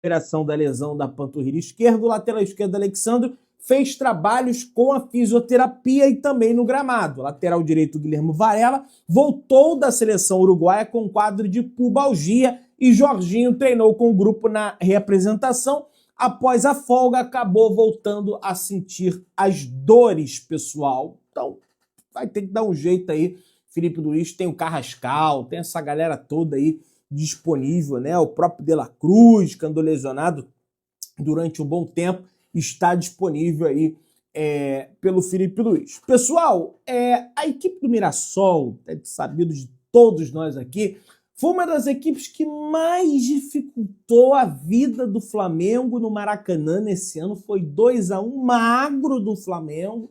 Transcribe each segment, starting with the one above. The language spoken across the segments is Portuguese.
recuperação da lesão da panturrilha esquerda, o lateral esquerdo Alexandre fez trabalhos com a fisioterapia e também no gramado. O lateral direito Guilherme Varela voltou da seleção uruguaia com quadro de pubalgia e Jorginho treinou com o grupo na reapresentação. Após a folga, acabou voltando a sentir as dores, pessoal. Então, vai ter que dar um jeito aí. Filipe Luís tem o Carrascal, tem essa galera toda aí disponível, né? O próprio De La Cruz, que andou lesionado durante um bom tempo, está disponível aí pelo Filipe Luís. Pessoal, a equipe do Mirassol, é sabido de todos nós aqui, foi uma das equipes que mais dificultou a vida do Flamengo no Maracanã nesse ano. Foi 2-1 magro do Flamengo.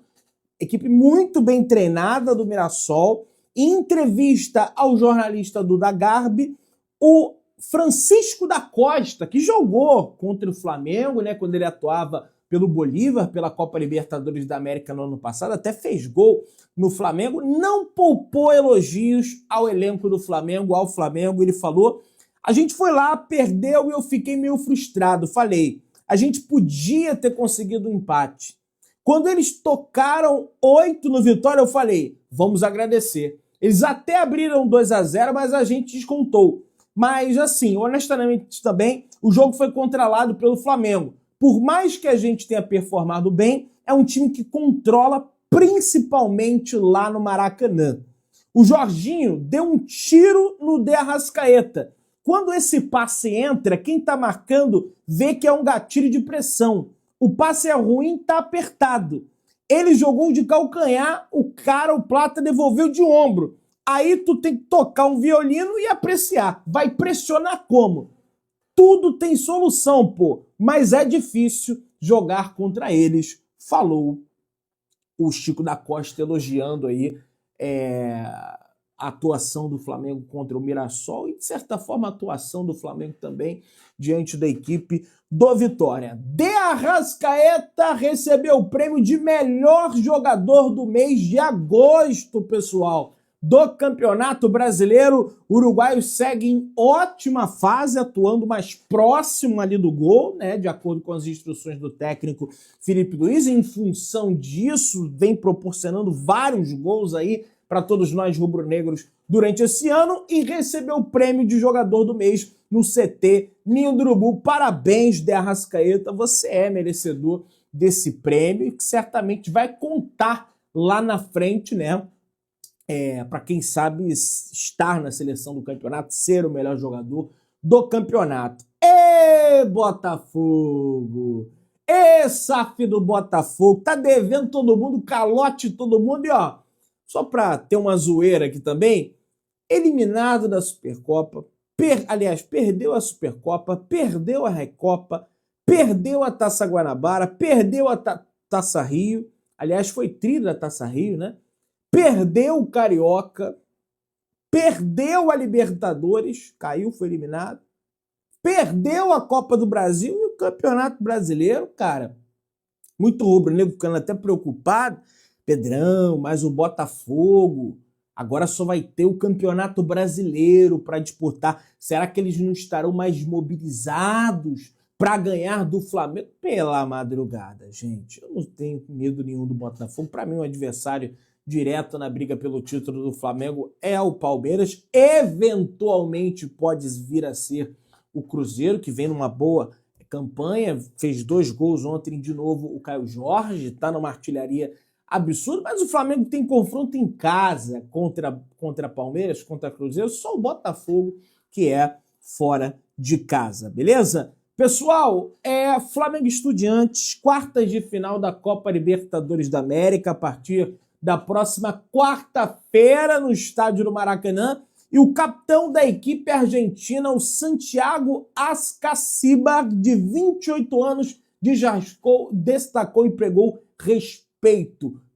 Equipe muito bem treinada do Mirassol. Em entrevista ao jornalista Duda Garbi, o Francisco da Costa, que jogou contra o Flamengo, né, quando ele atuava pelo Bolívar, pela Copa Libertadores da América no ano passado, até fez gol no Flamengo, não poupou elogios ao elenco do Flamengo, ao Flamengo. Ele falou: a gente foi lá, perdeu e eu fiquei meio frustrado. Falei, a gente podia ter conseguido um empate. Quando eles tocaram 8 no Vitória, eu falei, vamos agradecer. Eles até abriram 2-0, mas a gente descontou. Mas assim, honestamente também, o jogo foi controlado pelo Flamengo. Por mais que a gente tenha performado bem, é um time que controla principalmente lá no Maracanã. O Jorginho deu um tiro no De Arrascaeta. Quando esse passe entra, quem está marcando vê que é um gatilho de pressão. O passe é ruim, está apertado. Ele jogou de calcanhar, o Plata devolveu de ombro. Aí tu tem que tocar um violino e apreciar. Vai pressionar como? Tudo tem solução, pô. Mas é difícil jogar contra eles, falou o Chico da Costa, elogiando aí a atuação do Flamengo contra o Mirassol e, de certa forma, a atuação do Flamengo também diante da equipe do Vitória. De Arrascaeta recebeu o prêmio de melhor jogador do mês de agosto, pessoal, do Campeonato Brasileiro. O uruguaio segue em ótima fase, atuando mais próximo ali do gol, né, de acordo com as instruções do técnico Filipe Luís. Em função disso, vem proporcionando vários gols aí para todos nós rubro-negros durante esse ano e recebeu o prêmio de jogador do mês no CT Ninho do Urubu. Parabéns, De Arrascaeta, você é merecedor desse prêmio, que certamente vai contar lá na frente, né? Para quem sabe estar na seleção do campeonato, ser o melhor jogador do campeonato. Ê, Botafogo! Ê, SAF do Botafogo! Tá devendo todo mundo, calote todo mundo e ó, só para ter uma zoeira aqui também, eliminado da Supercopa, perdeu a Supercopa, perdeu a Recopa, perdeu a Taça Guanabara, perdeu a Taça Rio, aliás, foi tri da Taça Rio, né? Perdeu o Carioca, perdeu a Libertadores, caiu, foi eliminado, perdeu a Copa do Brasil e o Campeonato Brasileiro, cara. Muito rubro-negro ficando até preocupado. Pedrão, mas o Botafogo agora só vai ter o Campeonato Brasileiro para disputar. Será que eles não estarão mais mobilizados para ganhar do Flamengo? Pela madrugada, gente. Eu não tenho medo nenhum do Botafogo. Para mim, um adversário direto na briga pelo título do Flamengo é o Palmeiras. Eventualmente pode vir a ser o Cruzeiro, que vem numa boa campanha. Fez 2 gols ontem de novo o Caio Jorge, está numa artilharia absurdo, mas o Flamengo tem confronto em casa contra Palmeiras, contra Cruzeiro, só o Botafogo que é fora de casa, beleza? Pessoal, Flamengo e Estudiantes, quartas de final da Copa Libertadores da América, a partir da próxima quarta-feira no estádio do Maracanã, e o capitão da equipe argentina, o Santiago Ascacíbar, de 28 anos, destacou e pregou respeito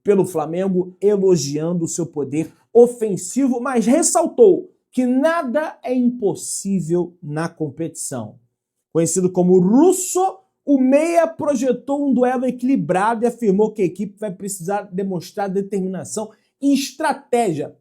pelo Flamengo, elogiando o seu poder ofensivo, mas ressaltou que nada é impossível na competição. Conhecido como Russo, o meia projetou um duelo equilibrado e afirmou que a equipe vai precisar demonstrar determinação e estratégia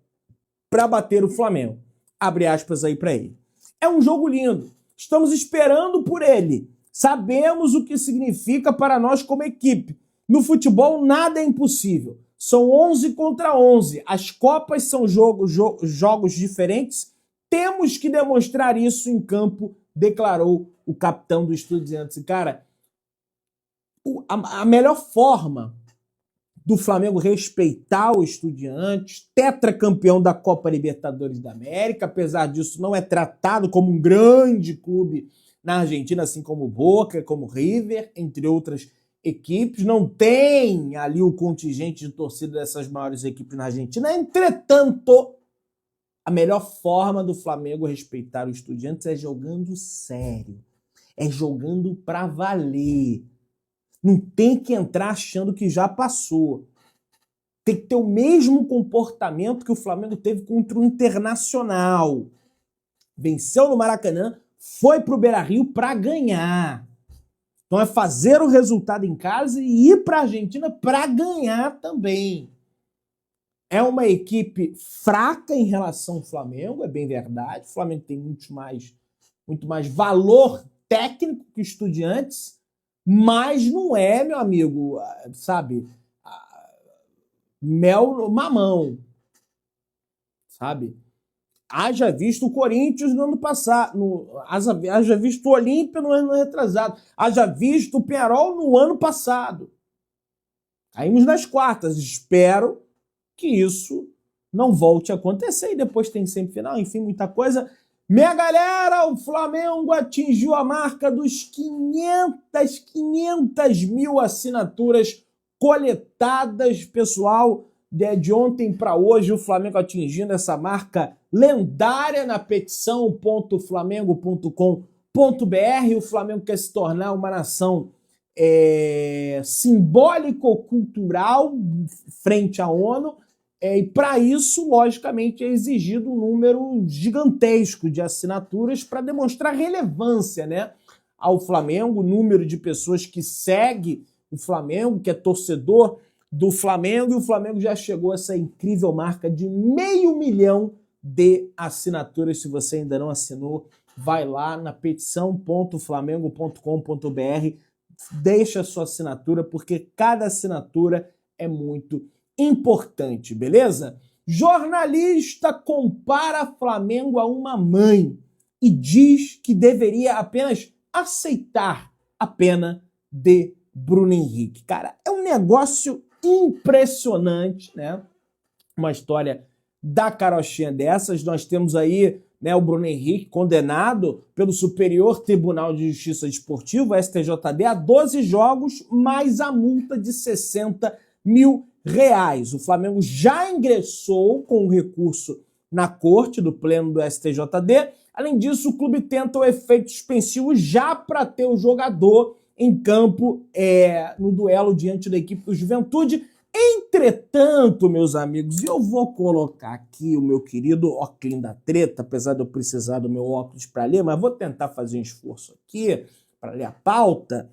para bater o Flamengo. Abre aspas aí para ele. É um jogo lindo. Estamos esperando por ele. Sabemos o que significa para nós como equipe. No futebol, nada é impossível. São 11 contra 11. As Copas são jogos diferentes. Temos que demonstrar isso em campo, declarou o capitão do Estudiantes. E, cara, a melhor forma do Flamengo respeitar o Estudiantes, tetracampeão da Copa Libertadores da América, apesar disso não é tratado como um grande clube na Argentina, assim como o Boca, como o River, entre outras equipes, não tem ali o contingente de torcida dessas maiores equipes na Argentina. Entretanto, a melhor forma do Flamengo respeitar o Estudiantes é jogando sério, é jogando pra valer. Não tem que entrar achando que já passou. Tem que ter o mesmo comportamento que o Flamengo teve contra o Internacional. Venceu no Maracanã, foi pro Beira-Rio para ganhar. Então é fazer o resultado em casa e ir para a Argentina para ganhar também. É uma equipe fraca em relação ao Flamengo, é bem verdade. O Flamengo tem muito mais valor técnico que o Estudiantes, mas não é, meu amigo, sabe, mel no mamão, sabe? Haja visto o Corinthians no ano passado, haja visto o Olímpia no ano retrasado, haja visto o Peñarol no ano passado. Caímos nas quartas, espero que isso não volte a acontecer e depois tem semifinal, enfim, muita coisa. Minha galera, o Flamengo atingiu a marca dos 500 mil assinaturas coletadas, pessoal. De ontem para hoje, o Flamengo atingindo essa marca lendária na petição.flamengo.com.br. O Flamengo quer se tornar uma nação simbólico-cultural frente à ONU. E para isso, logicamente, é exigido um número gigantesco de assinaturas para demonstrar relevância, né, ao Flamengo, o número de pessoas que segue o Flamengo, que é torcedor do Flamengo, e o Flamengo já chegou a essa incrível marca de 500 mil de assinaturas. Se você ainda não assinou, vai lá na petição.flamengo.com.br, deixa a sua assinatura, porque cada assinatura é muito importante, beleza? Jornalista compara Flamengo a uma mãe e diz que deveria apenas aceitar a pena de Bruno Henrique. Cara, é um negócio impressionante, né? Uma história da carochinha dessas. Nós temos aí, né, o Bruno Henrique condenado pelo Superior Tribunal de Justiça Desportiva, STJD, a 12 jogos, mais a multa de 60 mil reais. O Flamengo já ingressou com um recurso na corte do pleno do STJD. Além disso, o clube tenta o efeito suspensivo já para ter o jogador em campo no duelo diante da equipe do Juventude. Entretanto, meus amigos, eu vou colocar aqui o meu querido óculos da treta, apesar de eu precisar do meu óculos para ler, mas vou tentar fazer um esforço aqui para ler a pauta.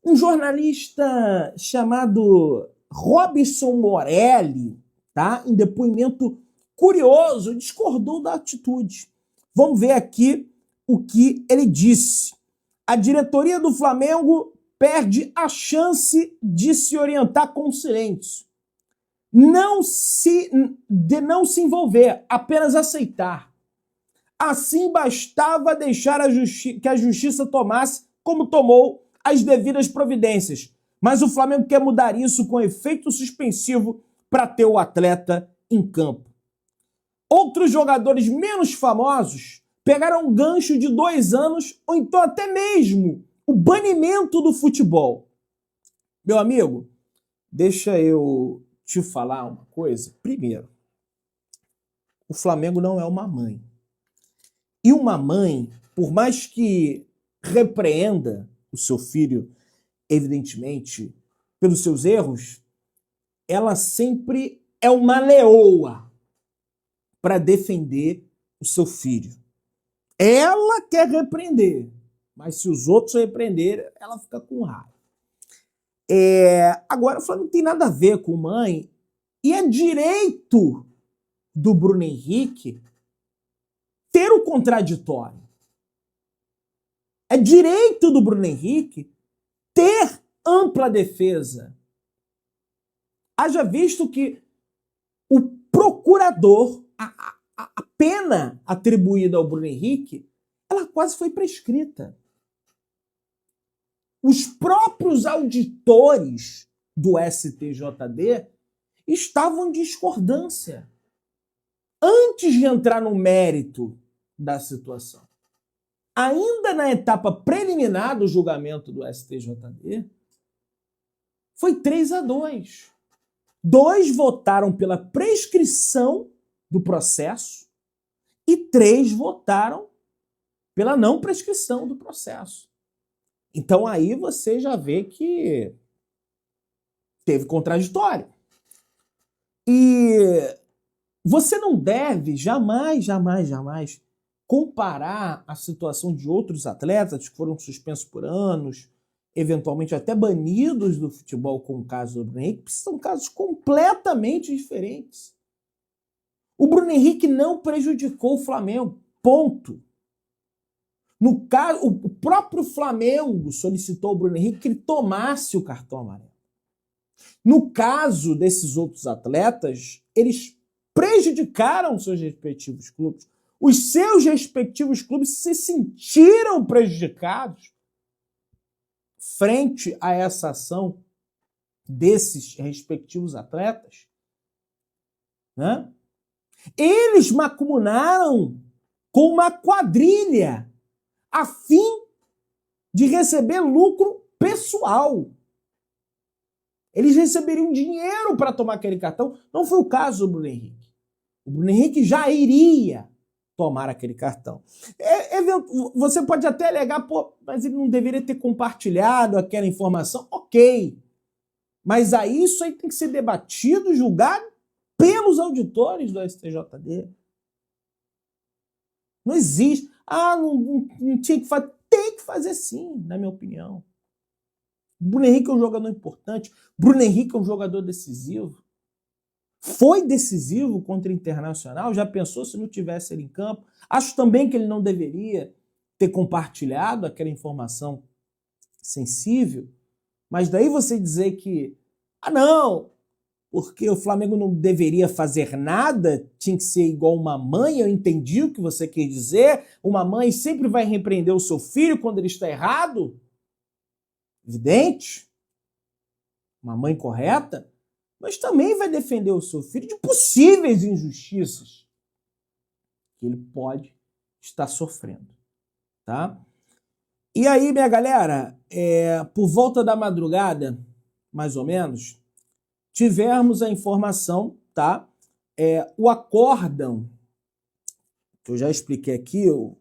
Um jornalista chamado Robson Morelli, tá? Em depoimento curioso, discordou da atitude. Vamos ver aqui o que ele disse. A diretoria do Flamengo perde a chance de se orientar com silêncio. De não se envolver, apenas aceitar. Assim bastava deixar que a justiça tomasse, como tomou, as devidas providências. Mas o Flamengo quer mudar isso com efeito suspensivo para ter o atleta em campo. Outros jogadores menos famosos pegaram um gancho de 2 anos ou então até mesmo o banimento do futebol. Meu amigo, deixa eu te falar uma coisa. Primeiro, o Flamengo não é uma mãe. E uma mãe, por mais que repreenda o seu filho, evidentemente, pelos seus erros, ela sempre é uma leoa para defender o seu filho. Ela quer repreender, mas se os outros repreenderem, ela fica com raiva. Agora, o Flamengo não tem nada a ver com mãe, e é direito do Bruno Henrique ter o contraditório. É direito do Bruno Henrique ter ampla defesa. Haja visto que o procurador, a pena atribuída ao Bruno Henrique, ela quase foi prescrita. Os próprios auditores do STJD estavam em discordância antes de entrar no mérito da situação. Ainda na etapa preliminar do julgamento do STJD, foi 3-2. 2 votaram pela prescrição do processo e 3 votaram pela não prescrição do processo. Então aí você já vê que teve contraditório. E você não deve jamais comparar a situação de outros atletas que foram suspensos por anos, eventualmente até banidos do futebol com o caso do Bruno Henrique, porque são casos completamente diferentes. O Bruno Henrique não prejudicou o Flamengo, ponto. No caso, o próprio Flamengo solicitou ao Bruno Henrique que ele tomasse o cartão amarelo. No caso desses outros atletas, eles prejudicaram seus respectivos clubes. Os seus respectivos clubes se sentiram prejudicados frente a essa ação desses respectivos atletas, né? Eles macumunaram com uma quadrilha a fim de receber lucro pessoal. Eles receberiam dinheiro para tomar aquele cartão. Não foi o caso do Bruno Henrique. O Bruno Henrique já iria tomar aquele cartão. Você pode até alegar, pô, mas ele não deveria ter compartilhado aquela informação. Ok. Mas aí isso aí tem que ser debatido, julgado pelos auditores do STJD. Não existe. Não tinha que fazer. Tem que fazer sim, na minha opinião. Bruno Henrique é um jogador importante. Bruno Henrique é um jogador decisivo. Foi decisivo contra o Internacional. Já pensou se não tivesse ele em campo? Acho também que ele não deveria ter compartilhado aquela informação sensível. Mas daí você dizer que, não, porque o Flamengo não deveria fazer nada, tinha que ser igual uma mãe, eu entendi o que você quer dizer. Uma mãe sempre vai repreender o seu filho quando ele está errado. Evidente. Uma mãe correta. Mas também vai defender o seu filho de possíveis injustiças que ele pode estar sofrendo, tá? E aí, minha galera, por volta da madrugada, mais ou menos, tivemos a informação, tá? O acórdão, que eu já expliquei aqui, o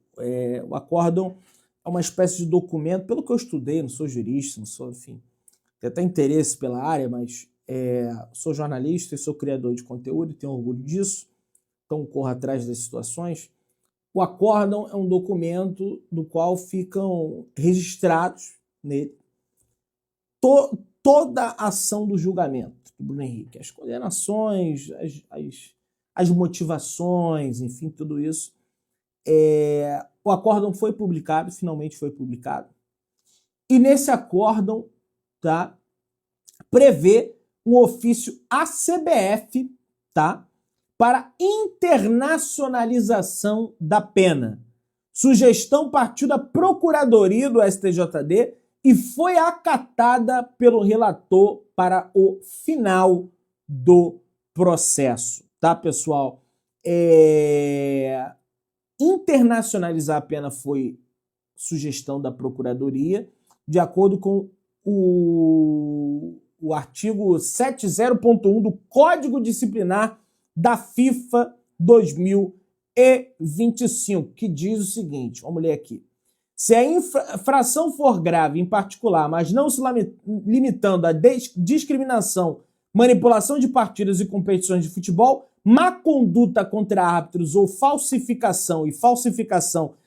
acórdão é uma espécie de documento, pelo que eu estudei, não sou jurista, não sou, enfim, tenho até interesse pela área, mas sou jornalista e sou criador de conteúdo e tenho orgulho disso, então corro atrás das situações. O acórdão é um documento do qual ficam registrados nele toda a ação do julgamento do Bruno Henrique, as condenações, as motivações, enfim, tudo isso. O acórdão foi publicado, finalmente foi publicado, e nesse acórdão, tá, prevê um ofício à CBF, tá, para internacionalização da pena. Sugestão partiu da Procuradoria do STJD e foi acatada pelo relator para o final do processo, tá, pessoal? Internacionalizar a pena foi sugestão da Procuradoria, de acordo com o artigo 70.1 do Código Disciplinar da FIFA 2025, que diz o seguinte, vamos ler aqui. Se a infração for grave em particular, mas não se limitando à discriminação, manipulação de partidas e competições de futebol, má conduta contra árbitros ou falsificação,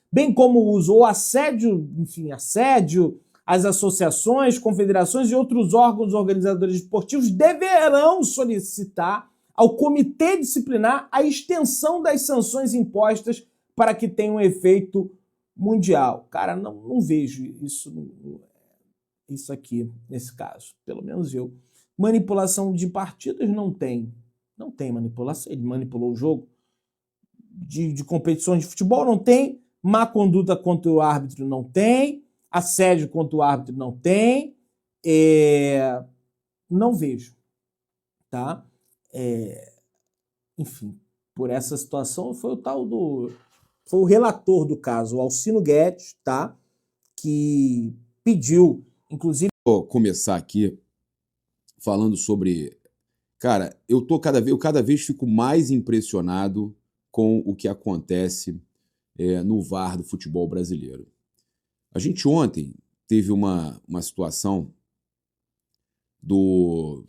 bem como uso ou assédio, enfim, assédio, as associações, confederações e outros órgãos organizadores esportivos deverão solicitar ao comitê disciplinar a extensão das sanções impostas para que tenham efeito mundial. Cara, não vejo isso aqui, nesse caso. Pelo menos eu. Manipulação de partidas não tem. Não tem manipulação. Ele manipulou o jogo. De competições de futebol não tem. Má conduta contra o árbitro não tem. Assédio contra o árbitro não tem. Não vejo. Tá? Enfim, por essa situação foi o tal do... Foi o relator do caso, o Alcino Guedes, tá? Que pediu, inclusive... Vou começar aqui falando sobre... Cara, eu cada vez fico mais impressionado com o que acontece no VAR do futebol brasileiro. A gente ontem teve uma situação do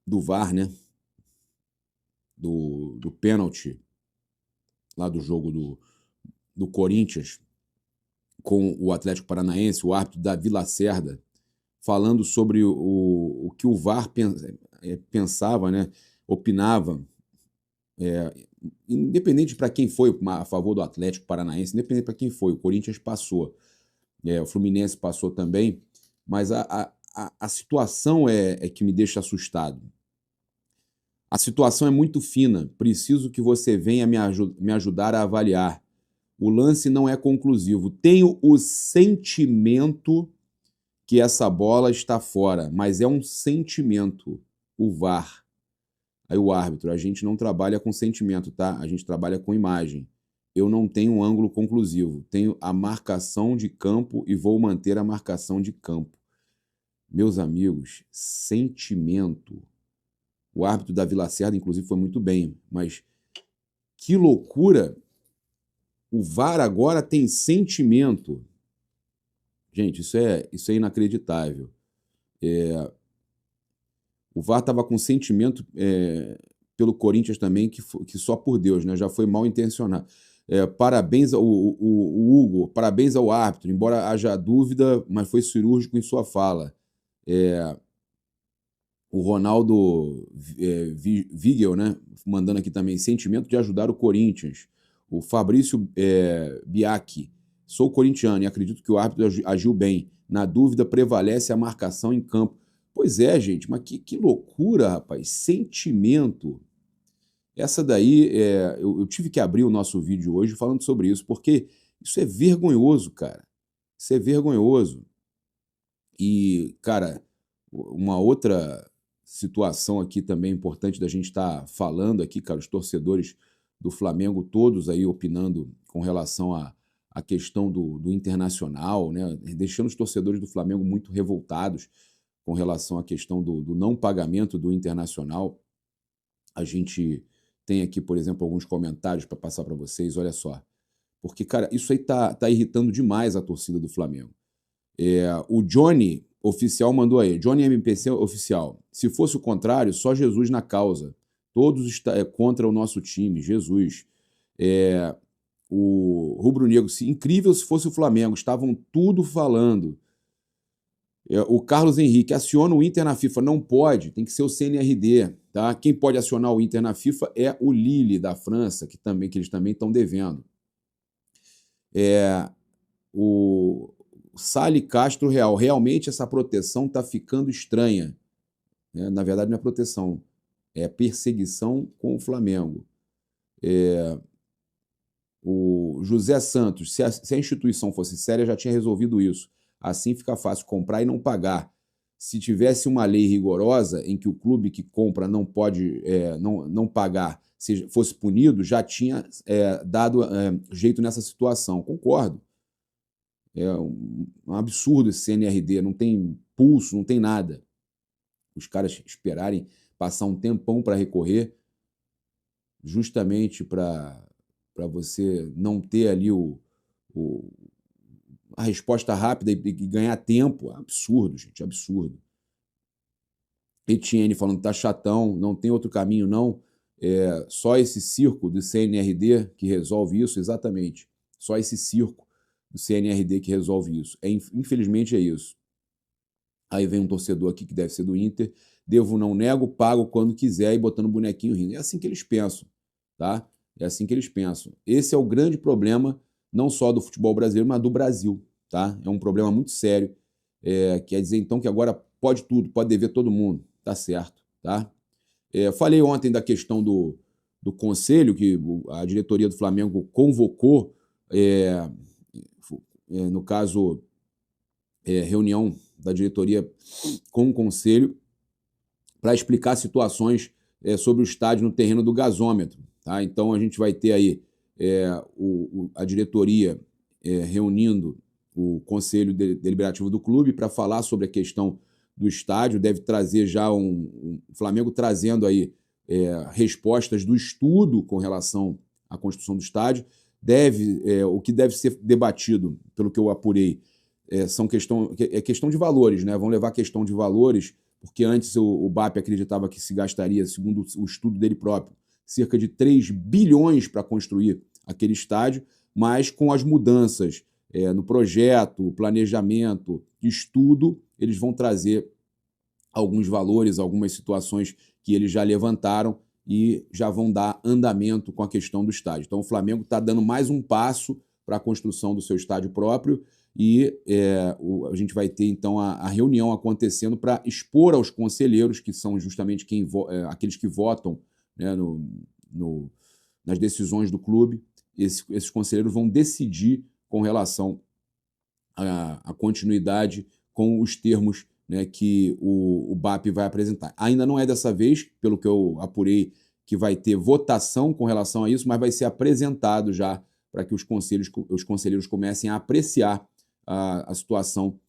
VAR, né? Do pênalti lá do jogo do Corinthians com o Atlético Paranaense, o árbitro Davi Lacerda, falando sobre o que o VAR pensava, né? Opinava, independente para quem foi a favor do Atlético Paranaense, independente para quem foi, o Corinthians passou, o Fluminense passou também, mas a situação é que me deixa assustado. A situação é muito fina, preciso que você venha me ajudar a avaliar. O lance não é conclusivo. Tenho o sentimento que essa bola está fora, mas é um sentimento, o VAR. Aí o árbitro, a gente não trabalha com sentimento, tá? A gente trabalha com imagem. Eu não tenho um ângulo conclusivo, tenho a marcação de campo e vou manter a marcação de campo. Meus amigos, sentimento. O árbitro Davi Lacerda, inclusive, foi muito bem, mas que loucura! O VAR agora tem sentimento. Gente, isso é inacreditável. O VAR estava com sentimento pelo Corinthians também, que só por Deus, né? Já foi mal intencionado. Parabéns ao Hugo, parabéns ao árbitro, embora haja dúvida, mas foi cirúrgico em sua fala. O Ronaldo Vigel, né? Mandando aqui também, sentimento de ajudar o Corinthians. O Fabrício Biaki, sou corintiano e acredito que o árbitro agiu bem. Na dúvida, prevalece a marcação em campo. Pois é, gente, mas que loucura, rapaz. Sentimento. Essa daí, eu tive que abrir o nosso vídeo hoje falando sobre isso, porque isso é vergonhoso, cara. Isso é vergonhoso. E, cara, uma outra situação aqui também importante da gente estar falando aqui, cara, os torcedores do Flamengo todos aí opinando com relação à questão do Internacional, né? Deixando os torcedores do Flamengo muito revoltados com relação à questão do não pagamento do Internacional. A gente tem aqui, por exemplo, alguns comentários para passar para vocês, olha só. Porque, cara, isso aí tá irritando demais a torcida do Flamengo. O Johnny Oficial mandou aí, Johnny MPC Oficial, se fosse o contrário, só Jesus na causa. Todos contra o nosso time, Jesus. O Rubro Negro, incrível se fosse o Flamengo, estavam tudo falando. O Carlos Henrique, aciona o Inter na FIFA. Não pode, tem que ser o CNRD. Tá? Quem pode acionar o Inter na FIFA é o Lille, da França, que eles também estão devendo. O Sali Castro Real, realmente essa proteção está ficando estranha. Na verdade, não é proteção, é perseguição com o Flamengo. O José Santos, se a instituição fosse séria, já tinha resolvido isso. Assim fica fácil comprar e não pagar. Se tivesse uma lei rigorosa em que o clube que compra não pode não pagar, se fosse punido, já tinha dado jeito nessa situação. Concordo. É um absurdo esse CNRD, não tem pulso, não tem nada. Os caras esperarem passar um tempão para recorrer, justamente para você não ter ali a resposta rápida e ganhar tempo. Absurdo, gente, absurdo. Etienne falando que tá chatão, não tem outro caminho não, só esse circo do CNRD que resolve isso, exatamente. Só esse circo do CNRD que resolve isso. Infelizmente é isso. Aí vem um torcedor aqui que deve ser do Inter, devo, não nego, pago quando quiser e botando o bonequinho rindo. É assim que eles pensam, tá? É assim que eles pensam. Esse é o grande problema não só do futebol brasileiro, mas do Brasil, tá? É um problema muito sério. Quer dizer, então, que agora pode tudo, pode dever todo mundo, tá certo, tá? Falei ontem da questão do conselho, que a diretoria do Flamengo convocou, no caso, reunião da diretoria com o conselho, para explicar situações sobre o estádio no terreno do gasômetro. Tá? Então a gente vai ter aí a diretoria reunindo o conselho deliberativo do clube para falar sobre a questão do estádio. Deve trazer já o Flamengo trazendo aí respostas do estudo com relação à construção do estádio. O que deve ser debatido, pelo que eu apurei, questão de valores, né? Vão levar a questão de valores, porque antes o BAP acreditava que se gastaria, segundo o estudo dele próprio, cerca de 3 bilhões para construir aquele estádio, mas com as mudanças no projeto, planejamento, estudo, eles vão trazer alguns valores, algumas situações que eles já levantaram e já vão dar andamento com a questão do estádio. Então o Flamengo está dando mais um passo para a construção do seu estádio próprio e a gente vai ter então a reunião acontecendo para expor aos conselheiros, que são justamente aqueles que votam, né, nas decisões do clube. Esses conselheiros vão decidir com relação à continuidade com os termos, né, que o BAP vai apresentar. Ainda não é dessa vez, pelo que eu apurei, que vai ter votação com relação a isso, mas vai ser apresentado já para que os conselheiros comecem a apreciar a situação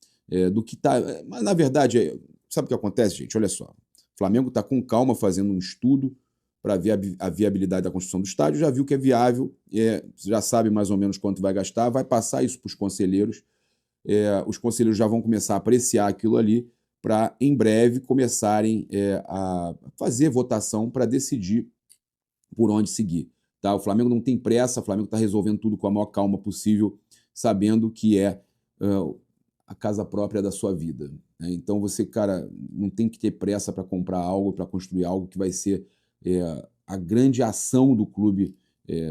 do que está... Mas, na verdade, sabe o que acontece, gente? Olha só. O Flamengo está com calma fazendo um estudo para ver a viabilidade da construção do estádio, já viu que é viável, já sabe mais ou menos quanto vai gastar, vai passar isso para os conselheiros. Os conselheiros já vão começar a apreciar aquilo ali para, em breve, começarem a fazer votação para decidir por onde seguir. Tá? O Flamengo não tem pressa, o Flamengo está resolvendo tudo com a maior calma possível, sabendo que a casa própria da sua vida. Né? Então você, cara, não tem que ter pressa para comprar algo, para construir algo que vai ser a grande ação do clube,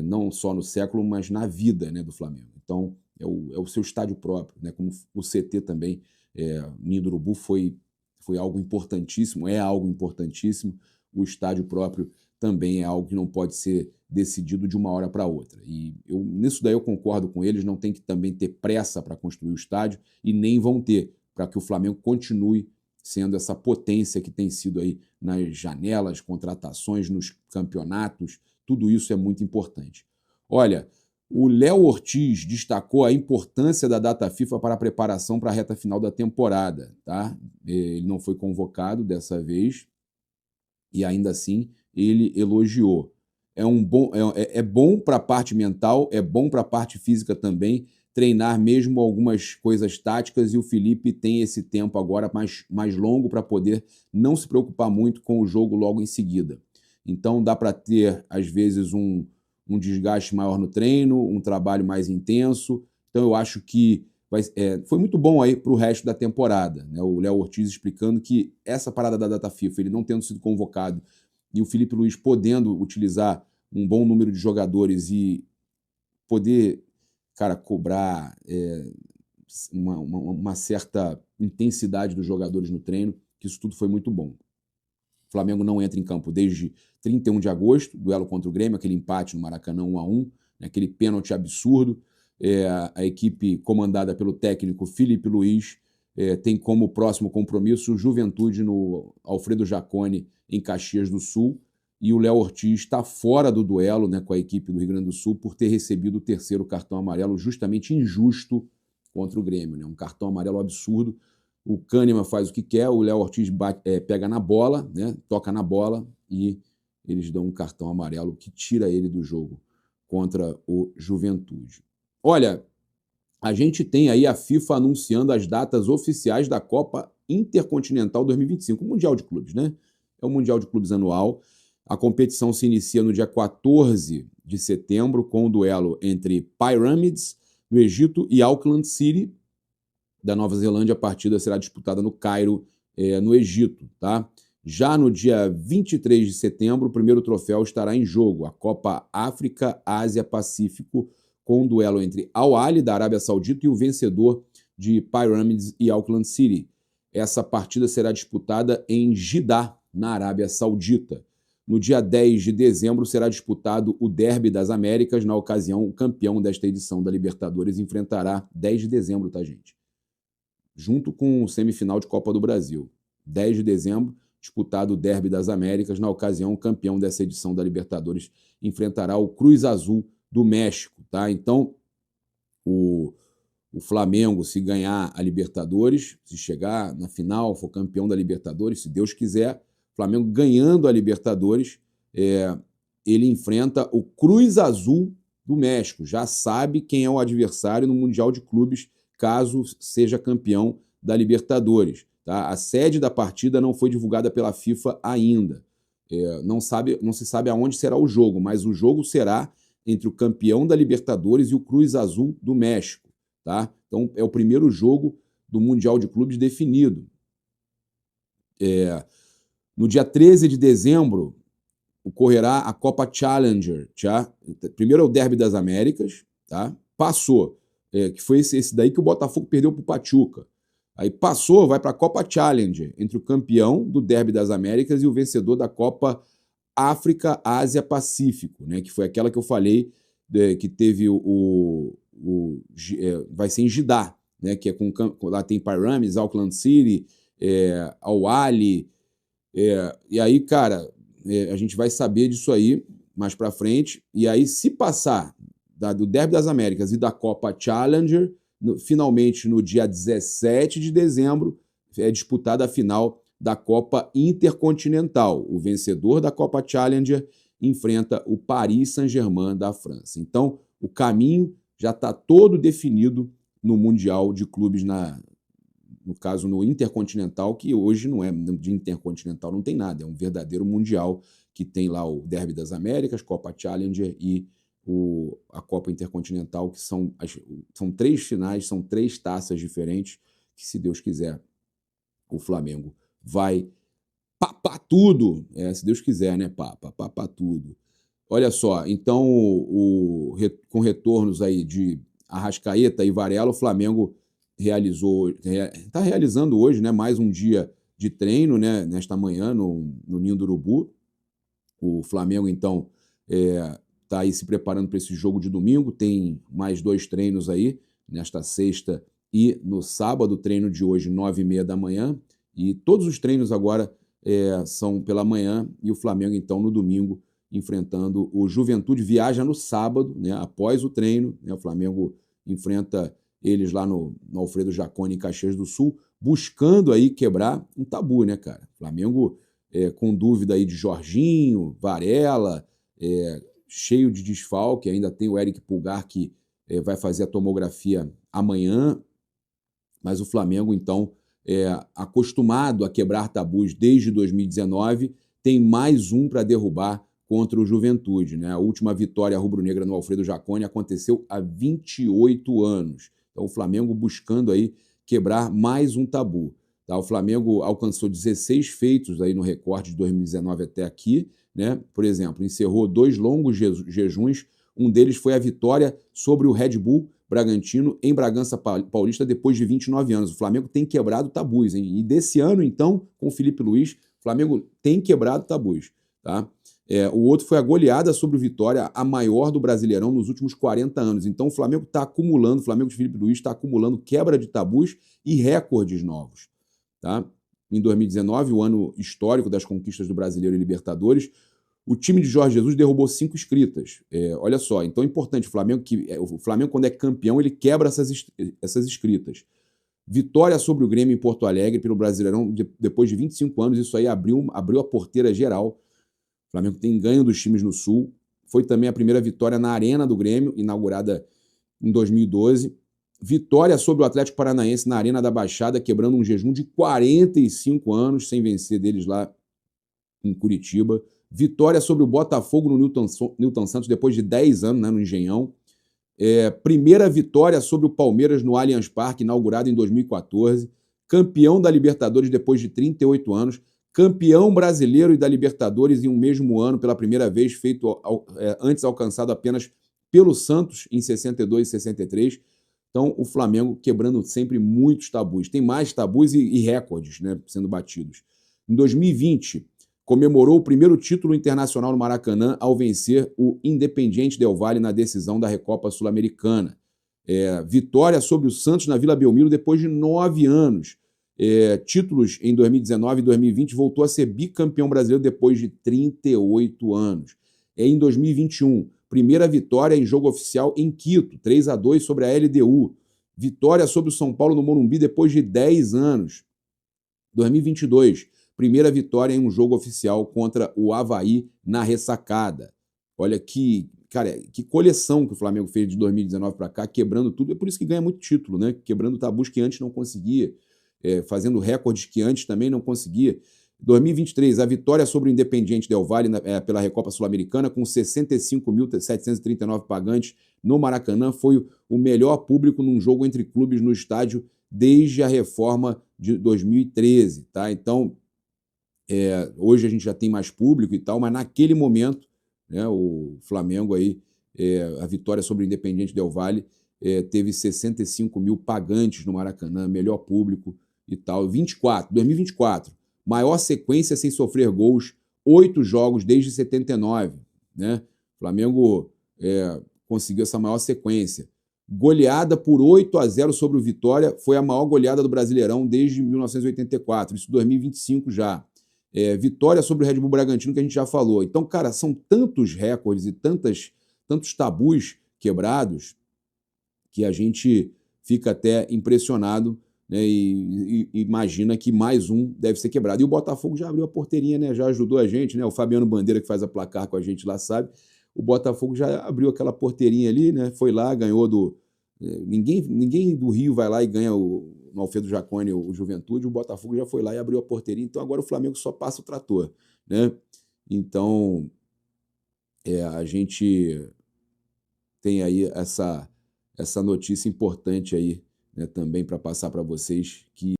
não só no século, mas na vida, né, do Flamengo. Então é o seu estádio próprio, né? Como o CT também, Ninho do Urubu foi algo importantíssimo, é algo importantíssimo. O estádio próprio também é algo que não pode ser decidido de uma hora para outra. E nisso daí eu concordo com eles, não tem que também ter pressa para construir o estádio e nem vão ter, para que o Flamengo continue sendo essa potência que tem sido aí nas janelas, contratações, nos campeonatos. Tudo isso é muito importante. Olha, o Léo Ortiz destacou a importância da data FIFA para a preparação para a reta final da temporada. Tá? Ele não foi convocado dessa vez e ainda assim ele elogiou. É bom para a parte mental, é bom para a parte física também, treinar mesmo algumas coisas táticas, e o Felipe tem esse tempo agora mais longo para poder não se preocupar muito com o jogo logo em seguida. Então dá para ter, às vezes, um desgaste maior no treino, um trabalho mais intenso. Então eu acho que foi muito bom aí para o resto da temporada. Né? O Léo Ortiz explicando que essa parada da data FIFA, ele não tendo sido convocado, e o Felipe Luiz podendo utilizar um bom número de jogadores e poder, cara, cobrar uma certa intensidade dos jogadores no treino, que isso tudo foi muito bom. O Flamengo não entra em campo desde 31 de agosto, duelo contra o Grêmio, aquele empate no Maracanã 1-1, né, aquele pênalti absurdo. A equipe comandada pelo técnico Felipe Luiz tem como próximo compromisso o Juventude no Alfredo Jaconi, em Caxias do Sul, e o Léo Ortiz está fora do duelo, né, com a equipe do Rio Grande do Sul por ter recebido o terceiro cartão amarelo justamente injusto contra o Grêmio. Né, um cartão amarelo absurdo. O Kahneman faz o que quer, o Léo Ortiz pega na bola, né, toca na bola e eles dão um cartão amarelo que tira ele do jogo contra o Juventude. Olha, a gente tem aí a FIFA anunciando as datas oficiais da Copa Intercontinental 2025, o Mundial de Clubes, né? É o Mundial de Clubes anual. A competição se inicia no dia 14 de setembro com o duelo entre Pyramids, do Egito, e Auckland City, da Nova Zelândia. A partida será disputada no Cairo, no Egito. Tá? Já no dia 23 de setembro, o primeiro troféu estará em jogo, a Copa África, Ásia, Pacífico, com um duelo entre Al Ahly, da Arábia Saudita, e o vencedor de Pyramids e Auckland City. Essa partida será disputada em Jeddah, na Arábia Saudita. No dia 10 de dezembro será disputado o Derby das Américas. Na ocasião, o campeão desta edição da Libertadores enfrentará 10 de dezembro, tá, gente? Junto com o semifinal de Copa do Brasil. 10 de dezembro, disputado o Derby das Américas. Na ocasião, o campeão dessa edição da Libertadores enfrentará o Cruz Azul do México, tá? Então, o Flamengo, se ganhar a Libertadores, se chegar na final, for campeão da Libertadores, se Deus quiser, o Flamengo ganhando a Libertadores, ele enfrenta o Cruz Azul do México. Já sabe quem é o adversário no Mundial de Clubes, caso seja campeão da Libertadores. Tá? A sede da partida não foi divulgada pela FIFA ainda. Não se sabe aonde será o jogo, mas o jogo será entre o campeão da Libertadores e o Cruz Azul do México. Tá? Então, é o primeiro jogo do Mundial de Clubes definido. No dia 13 de dezembro, ocorrerá a Copa Challenger. Tá? Primeiro é o Derby das Américas, tá? Passou, que foi esse daí que o Botafogo perdeu para o Pachuca. Aí passou, vai para a Copa Challenger, entre o campeão do Derby das Américas e o vencedor da Copa África, Ásia, Pacífico, né? Que foi aquela que eu falei, que teve vai ser em Jeddah, né? Que é lá tem Pyramids, Auckland City, Al Ahly, e aí, cara, a gente vai saber disso aí mais pra frente, e aí se passar do Derby das Américas e da Copa Challenger, finalmente no dia 17 de dezembro é disputada a final da Copa Intercontinental. O vencedor da Copa Challenger enfrenta o Paris Saint-Germain da França. Então, o caminho já está todo definido no Mundial de Clubes, no caso no Intercontinental, que hoje não é de Intercontinental, não tem nada, é um verdadeiro Mundial que tem lá o Derby das Américas, Copa Challenger e a Copa Intercontinental, que são 3 finais, são 3 taças diferentes, que se Deus quiser, o Flamengo vai papar tudo, se Deus quiser, né, papar tudo. Olha só, então, com retornos aí de Arrascaeta e Varela, o Flamengo está realizando hoje, né, mais um dia de treino, né, nesta manhã no Ninho do Urubu. O Flamengo, então, está aí se preparando para esse jogo de domingo, tem mais 2 treinos aí, nesta sexta e no sábado, treino de hoje, 9h30 da manhã, e todos os treinos agora são pela manhã, e o Flamengo, então, no domingo, enfrentando o Juventude, viaja no sábado, né, após o treino, né, o Flamengo enfrenta eles lá no Alfredo Jaconi, em Caxias do Sul, buscando aí quebrar um tabu, né, cara? Flamengo com dúvida aí de Jorginho, Varela, cheio de desfalque, ainda tem o Eric Pulgar que vai fazer a tomografia amanhã, mas o Flamengo, então, acostumado a quebrar tabus desde 2019, tem mais um para derrubar contra o Juventude, né? A última vitória rubro-negra no Alfredo Jaconi aconteceu há 28 anos. Então, o Flamengo buscando aí quebrar mais um tabu. Tá? O Flamengo alcançou 16 feitos aí no recorde de 2019 até aqui, né? Por exemplo, encerrou 2 longos jejuns. Um deles foi a vitória sobre o Red Bull Bragantino em Bragança Paulista depois de 29 anos. O Flamengo tem quebrado tabus, hein? E desse ano, então, com o Felipe Luiz, o Flamengo tem quebrado tabus, tá? O outro foi a goleada sobre o Vitória, a maior do Brasileirão nos últimos 40 anos. Então o Flamengo está acumulando, o Flamengo de Felipe Luiz está acumulando quebra de tabus e recordes novos. Tá? Em 2019, o ano histórico das conquistas do Brasileiro e Libertadores, o time de Jorge Jesus derrubou 5 escritas. Olha só, então é importante, o Flamengo quando é campeão, ele quebra essas escritas. Vitória sobre o Grêmio em Porto Alegre pelo Brasileirão depois de 25 anos, isso aí abriu a porteira geral. O Flamengo tem ganho dos times no Sul. Foi também a primeira vitória na Arena do Grêmio, inaugurada em 2012. Vitória sobre o Atlético Paranaense na Arena da Baixada, quebrando um jejum de 45 anos, sem vencer deles lá em Curitiba. Vitória sobre o Botafogo no Newton Santos, depois de 10 anos, né, no Engenhão. Primeira vitória sobre o Palmeiras no Allianz Parque, inaugurado em 2014. Campeão da Libertadores depois de 38 anos. Campeão brasileiro e da Libertadores em um mesmo ano, pela primeira vez, feito antes alcançado apenas pelo Santos em 62 e 63. Então, o Flamengo quebrando sempre muitos tabus. Tem mais tabus e recordes, né, sendo batidos. Em 2020, comemorou o primeiro título internacional no Maracanã ao vencer o Independiente Del Valle na decisão da Recopa Sul-Americana. Vitória sobre o Santos na Vila Belmiro depois de 9 anos. Títulos em 2019 e 2020, voltou a ser bicampeão brasileiro depois de 38 anos. Em 2021, primeira vitória em jogo oficial em Quito, 3-2 sobre a LDU. Vitória sobre o São Paulo no Morumbi depois de 10 anos. 2022, primeira vitória em um jogo oficial contra o Avaí na Ressacada. Olha que, cara, que coleção que o Flamengo fez de 2019 para cá, quebrando tudo. É por isso que ganha muito título, né? Quebrando tabus que antes não conseguia, fazendo recordes que antes também não conseguia. 2023, a vitória sobre o Independiente Del Valle pela Recopa Sul-Americana, com 65.739 pagantes no Maracanã, foi o melhor público num jogo entre clubes no estádio desde a reforma de 2013, tá? Então, hoje a gente já tem mais público e tal, mas naquele momento, né, o Flamengo aí, a vitória sobre o Independiente Del Valle, teve 65 mil pagantes no Maracanã, melhor público e tal. 2024, maior sequência sem sofrer gols, 8 jogos desde 79, né? O Flamengo conseguiu essa maior sequência. Goleada por 8-0 sobre o Vitória, foi a maior goleada do Brasileirão desde 1984, isso 2025 já. Vitória sobre o Red Bull Bragantino, que a gente já falou. Então, cara, são tantos recordes e tantos tabus quebrados que a gente fica até impressionado, né, e imagina que mais um deve ser quebrado. E o Botafogo já abriu a porteirinha, né, já ajudou a gente, né, o Fabiano Bandeira, que faz a placar com a gente lá, sabe? O Botafogo já abriu aquela porteirinha ali, né, foi lá, ganhou do... Ninguém do Rio vai lá e ganha no Alfredo Jaconi o Juventude, o Botafogo já foi lá e abriu a porteirinha, então agora o Flamengo só passa o trator, né? Então, a gente tem aí essa notícia importante aí, né, também para passar para vocês, que